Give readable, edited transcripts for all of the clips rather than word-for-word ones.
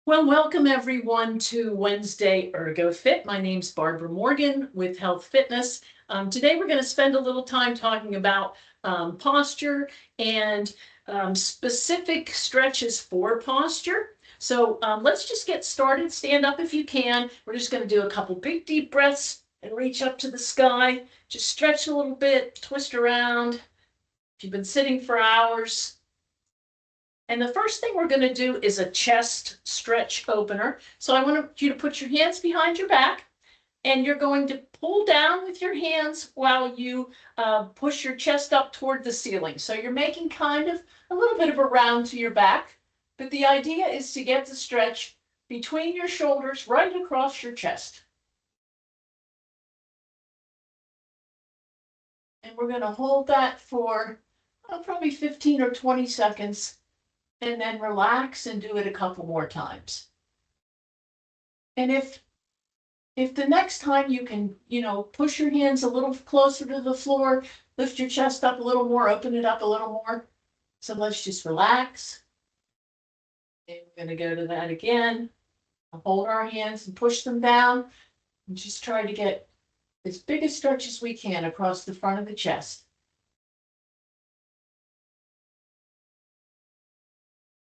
Well, welcome everyone to Wednesday ERGOFIT. My name's Barbara Morgan with Health Fitness. Today we're going to spend a little time talking about posture and specific stretches for posture. So let's just get started. Stand up if you can. We're just going to do a couple big deep breaths and reach up to the sky. Just stretch a little bit, twist around. If you've been sitting for hours, and the first thing we're going to do is a chest stretch opener. So I want you to put your hands behind your back, and you're going to pull down with your hands while you push your chest up toward the ceiling. So you're making kind of a little bit of a round to your back, but the idea is to get the stretch between your shoulders right across your chest. And we're going to hold that for probably 15 or 20 seconds. And then relax and do it a couple more times. And if the next time you can, push your hands a little closer to the floor, lift your chest up a little more, open it up a little more. So let's just relax. And we're going to go to that again. Hold our hands and push them down and just try to get as big a stretch as we can across the front of the chest.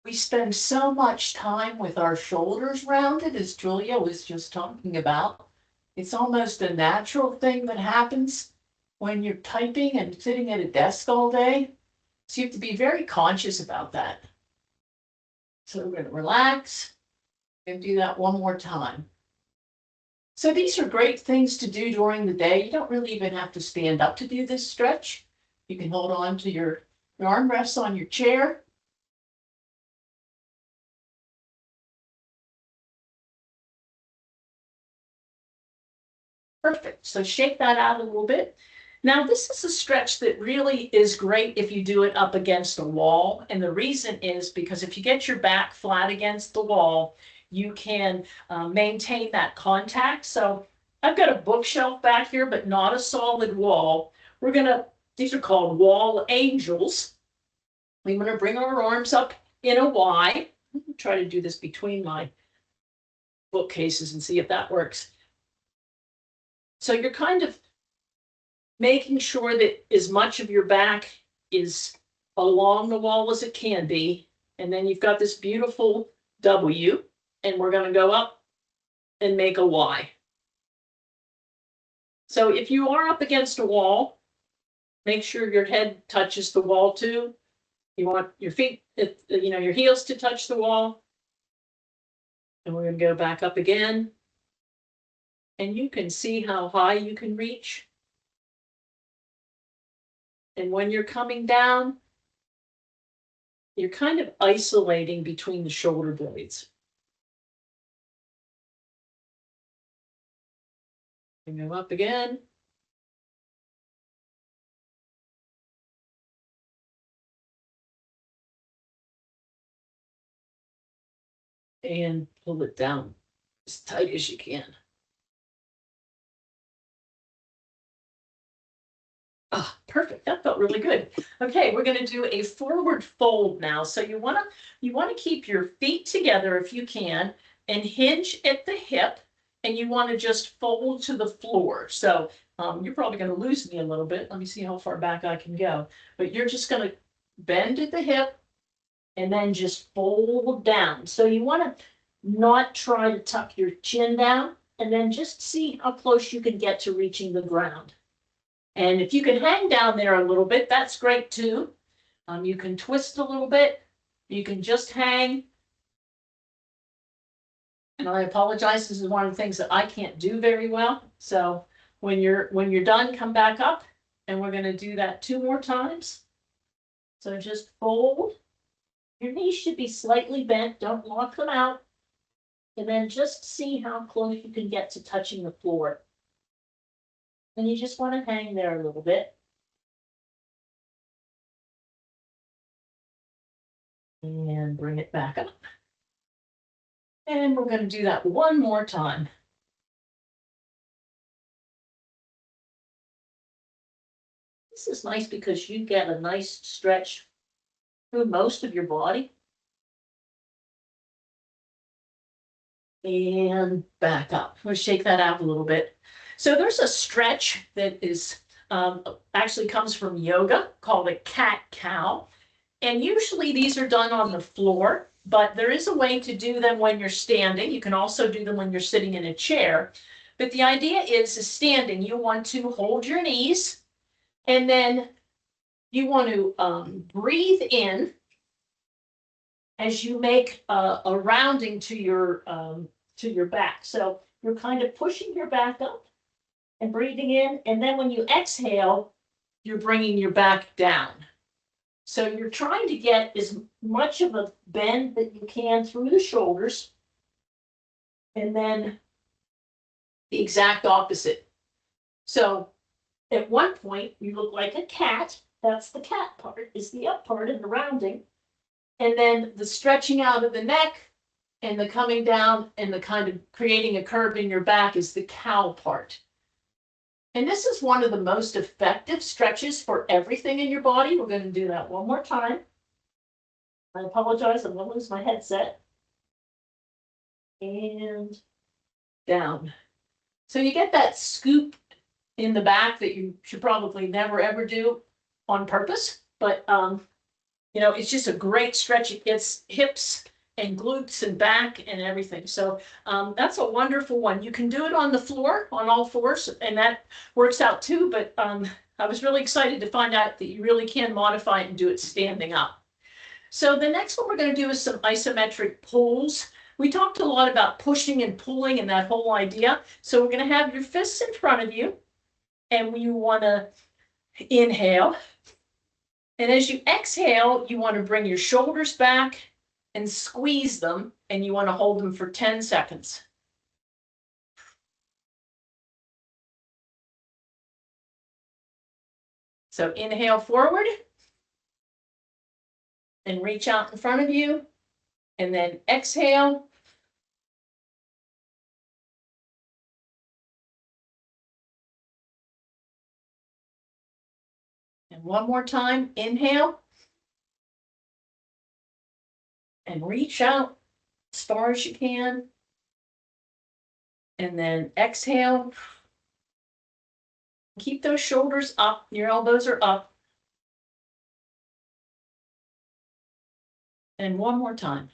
We spend so much time with our shoulders rounded, as Julia was just talking about. It's almost a natural thing that happens when you're typing and sitting at a desk all day. So you have to be very conscious about that. So we're going to relax and do that one more time. So these are great things to do during the day. You don't really even have to stand up to do this stretch. You can hold on to your armrests on your chair. Perfect. So shake that out a little bit. Now, this is a stretch that really is great if you do it up against a wall. And the reason is because if you get your back flat against the wall, you can maintain that contact. So I've got a bookshelf back here, but not a solid wall. These are called wall angels. We're going to bring our arms up in a Y. Try to do this between my bookcases and see if that works. So you're kind of making sure that as much of your back is along the wall as it can be. And then you've got this beautiful W, and we're going to go up and make a Y. So if you are up against a wall, make sure your head touches the wall too. You want your feet, your heels to touch the wall. And we're going to go back up again. And you can see how high you can reach. And when you're coming down, you're kind of isolating between the shoulder blades. And go up again. And pull it down as tight as you can. Ah, perfect. That felt really good. Okay, we're going to do a forward fold now. So you want to keep your feet together if you can and hinge at the hip, and you want to just fold to the floor. So you're probably going to lose me a little bit. Let me see how far back I can go. But you're just going to bend at the hip and then just fold down. So you want to not try to tuck your chin down, and then just see how close you can get to reaching the ground. And if you can hang down there a little bit, that's great too. You can twist a little bit. You can just hang. And I apologize. This is one of the things that I can't do very well. So when you're done, come back up, and we're going to do that 2 more times. So just fold. Your knees should be slightly bent. Don't lock them out. And then just see how close you can get to touching the floor. And you just want to hang there a little bit. And bring it back up. And we're going to do that one more time. This is nice because you get a nice stretch through most of your body. and back up. We'll shake that out a little bit. So there's a stretch that is actually comes from yoga called a cat-cow. And usually these are done on the floor, but there is a way to do them when you're standing. You can also do them when you're sitting in a chair. But the idea is standing. You want to hold your knees, and then you want to breathe in as you make a rounding to your back. So you're kind of pushing your back up and breathing in, and then when you exhale, you're bringing your back down. So you're trying to get as much of a bend that you can through the shoulders, and then the exact opposite. So at one point, you look like a cat. That's the cat part, is the up part and the rounding. And then the stretching out of the neck and the coming down and the kind of creating a curve in your back is the cow part. And this is one of the most effective stretches for everything in your body. We're going to do that one more time. I apologize, I'm going to lose my headset. And down. So you get that scoop in the back that you should probably never ever do on purpose. But, you know, it's just a great stretch. It gets hips and glutes and back and everything. So that's a wonderful one. You can do it on the floor, on all fours, and that works out too. But I was really excited to find out that you really can modify it and do it standing up. So the next one we're going to do is some isometric pulls. We talked a lot about pushing and pulling and that whole idea. So we're going to have your fists in front of you, and you want to inhale. And as you exhale, you want to bring your shoulders back and squeeze them, and you want to hold them for 10 seconds. So inhale forward and reach out in front of you, and then exhale. And one more time, inhale. And reach out as far as you can. And then exhale. Keep those shoulders up. Your elbows are up. And one more time.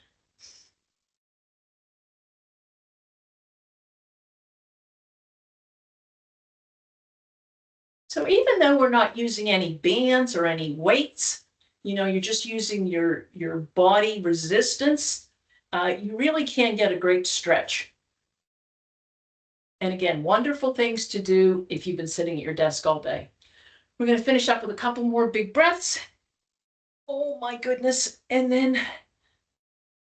So even though we're not using any bands or any weights, you know, you're just using your body resistance, you really can get a great stretch. And again, wonderful things to do if you've been sitting at your desk all day. We're going to finish up with a couple more big breaths. Oh my goodness. And then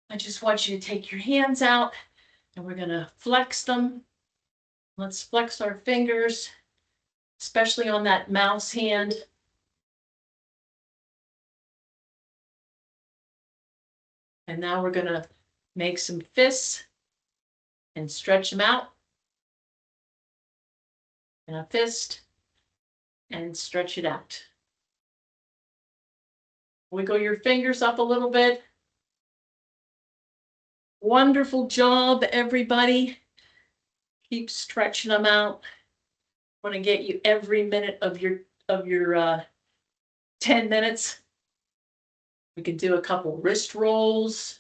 I just want you to take your hands out, and we're going to flex them. Let's flex our fingers, especially on that mouse hand. And now we're going to make some fists and stretch them out. And a fist and stretch it out. Wiggle your fingers up a little bit. Wonderful job, everybody. Keep stretching them out. I want to get you every minute of your 10 minutes. We could do a couple wrist rolls.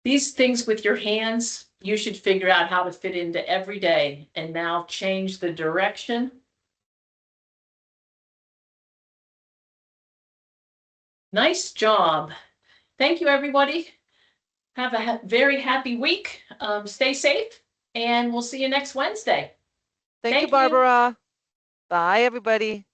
These things with your hands, you should figure out how to fit into every day. And now change the direction. Nice job. Thank you, everybody. Have a very happy week. Stay safe, and we'll see you next Wednesday. Thank you, Barbara. Bye, everybody.